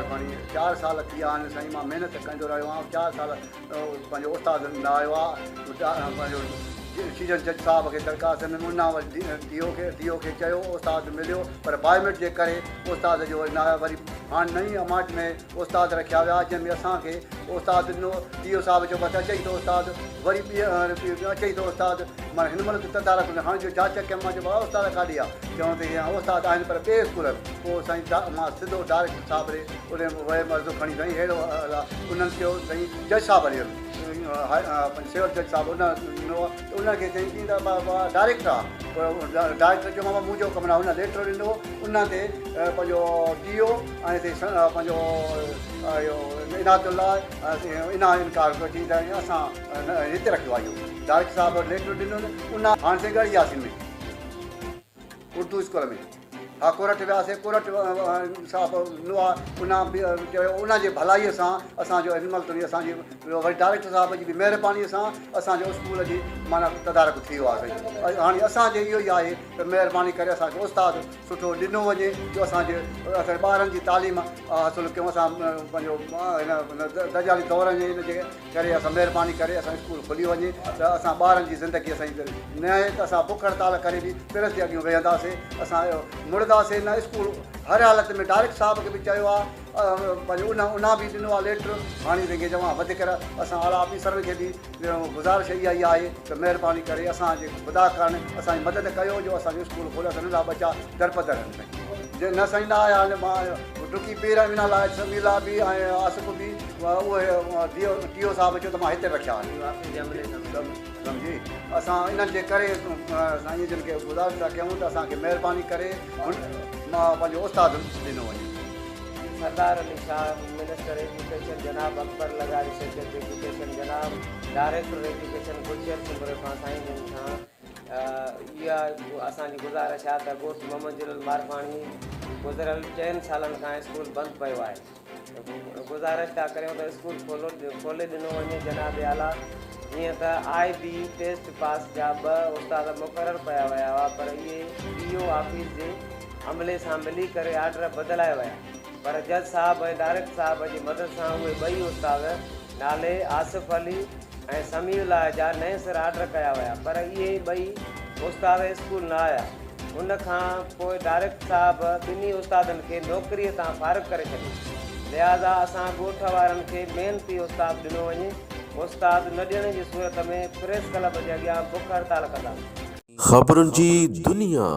खणी 4 साल थी विया आहिनि साईं। मां महिनत कंदो रहियो आहियां। 4 साल पंहिंजो उस्ताद न आयो आहे। पंहिंजो सीजन जज साहब खे दरख़्वास्त में मुन्ना वटि धीओ खे चयो, उस्ताद मिलियो, पर बायोमेट्रिक जे करे उस्ताद जो न आयो। वरी हाणे नई अमाउंट में उस्ताद रखिया विया, जंहिंमें असांखे उस्ताद ॾिनो। धीओ साहब जो मथां चई थो उस्ताद, वरी चई थो उस्ताद माना हिन महिल त तदारक न, हाणे जो जांच कयमि मां चयो उस्ताद काॾे आहे, चवनि त उस्ताद आहिनि पर ॿिए स्कूल। पोइ साईं मां सिधो डायरेक्टर साहिब ॾे उन वयमि, अर्ज़ु खणी साईं अहिड़ो उन्हनि चयो साईं जज साहब ॾियनि सिविल जज साहब उनखे चई की डायरेक्टर आहे। डायरेक्टर जो मां मुंहिंजो कमु न, हुन लेटर ॾिनो, उन ते पंहिंजो डी ओ ऐं पंहिंजो इहो इनातुल्ला इनकार कयो चई त असां हिते रखियो आहे। इहो डायरेक्टर साहब लेटर ॾिनो उन हाणे से गढ़ यासीन में उर्दू स्कूल में। हा कोरट वियासीं, कोरट साहब ॾिनो आहे, उन चयो उनजे भलाईअ सां असांजो हिन महिल ताईं असांजी वरी डायरेक्टर साहब जी बि महिरबानीअ सां असांजो स्कूल जी माना तदारक थी वियो आहे साईं। हाणे असांजे इहो ई आहे त महिरबानी करे असांखे उस्ताद सुठो ॾिनो वञे, जो असांजे ॿारनि जी तालीम हासिलु कयूं। असां पंहिंजो हिन दजाली दौर जे हिन जे करे असां महिरबानी करे असां स्कूल खुली वञे त असां ॿारनि जी ज़िंदगी असांजी न आहे त असां बुख हड़ताल करे बि पिरस जे अॻियूं वेहंदासीं। असां मुड़दासीं न स्कूल हर हालत में। डायरेक्टर साहब खे बि चयो आहे, पंहिंजो उन बि ॾिनो आहे लेटर। हाणे तंहिंखे चवां वधीक असां आला ऑफिसरनि खे बि गुज़ारिश इहा ई आहे त महिरबानी करे असांजे ख़ुदा करण असांजी मदद कयो, जो असांजो स्कूल खोलियो त नंढा बच्चा दरपदर आहिनि। जे न साईं न आया आहिनि, मां डुकी पेर विना लाइ समीला बि ऐं आसिफ़ बि उहे टीओ साहब चयो त मां हिते रखिया आहिनि। सम्झी असां इन्हनि जे करे साईं जिन खे गुज़ारिश था कयूं त असांखे महिरबानी करे मां पंहिंजो उस्ताद ॾिनो वञे। सरदार अली शाह, मिनिस्टर एजुकेशन जनाब अकबर लगारी, सेक्रेटरी एजुकेशन जनाब डायरेक्टर एजुकेशन गुलशर सिमर खां साईं जिन खां इहा असांजी गुज़ारिश आहे त गोश्त मोहम्मद जुल मारवाणी गुज़िरियल 4 सालनि खां स्कूल बंदि पियो आहे। गुज़ारिश था करियूं त स्कूल खोले ॾिनो वञे जनाब आला। जीअं त IB टेस्ट पास जा 2 उस्ताद मुक़ररु पिया विया हुआ, पर इहे DO ऑफिस जे अमले सां मिली करे आर्डर बदिलाए विया, पर जज साहब ऐं डायरेक्टर साहब जी मदद सां उहे 2 उस्ताद नाले आसिफ़ अली ऐं समीउल्लाह जा नए सिर आर्डर कया विया, पर इहे 2 उस्ताद स्कूल न आया। उन खां पोइ डायरेक्टर साहब 2 उस्तादनि खे नौकरीअ तां फ़ारिग़ करे छॾियो। लिहाज़ा असां ॻोठ वारनि खे महिनती उस्ताद ॾिनो वञे। उस्ताद न ॾियण जी सूरत में प्रेस क्लब जे अॻियां बुख हड़ताल कंदा। ख़बरुनि जी दुनिया।